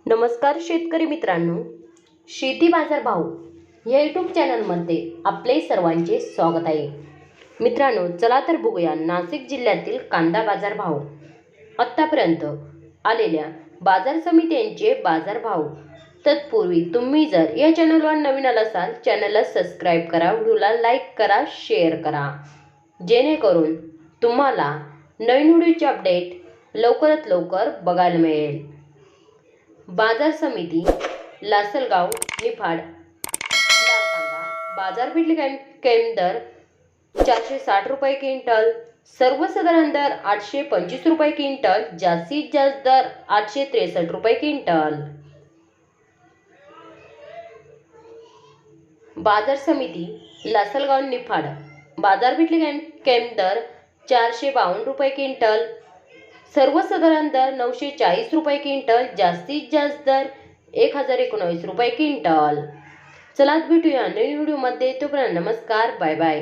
नमस्कार शेतकरी मित्रांनो, शेती बाजार भाव या यूट्यूब चॅनलमध्ये आपले सर्वांचे स्वागत आहे. मित्रांनो, चला तर बघूया नाशिक जिल्ह्यातील कांदा बाजार भाव. आत्तापर्यंत आलेल्या बाजार समित्यांचे बाजार भाव. तत्पूर्वी तुम्ही जर या चॅनलवर नवीन असाल, चॅनलला सबस्क्राईब करा, व्हिडिओला लाईक करा, शेअर करा, जेणेकरून तुम्हाला नवीन व्हिडिओचे अपडेट लवकरात लवकर बघायला मिळेल. बाजार समिती लासलगाव निफाड लाल कांदा बाजारपेठ कैम दर 460 रुपये क्विंटल, सर्वसाधारण दर 825 रुपये क्विंटल, जास्तीत जास्त दर 863 रुपये क्विंटल. बाजार समिती लासलगाव निफाड बाजारपेठ कैम दर 452 रुपये क्विंटल, सर्वसाधारण दर 940 रुपये क्विंटल, जास्तीत जास्त दर 1019 रुपये क्विंटल. चला भेटूया नवीन व्हिडिओमध्ये. तोपर्यंत नमस्कार, बाय बाय.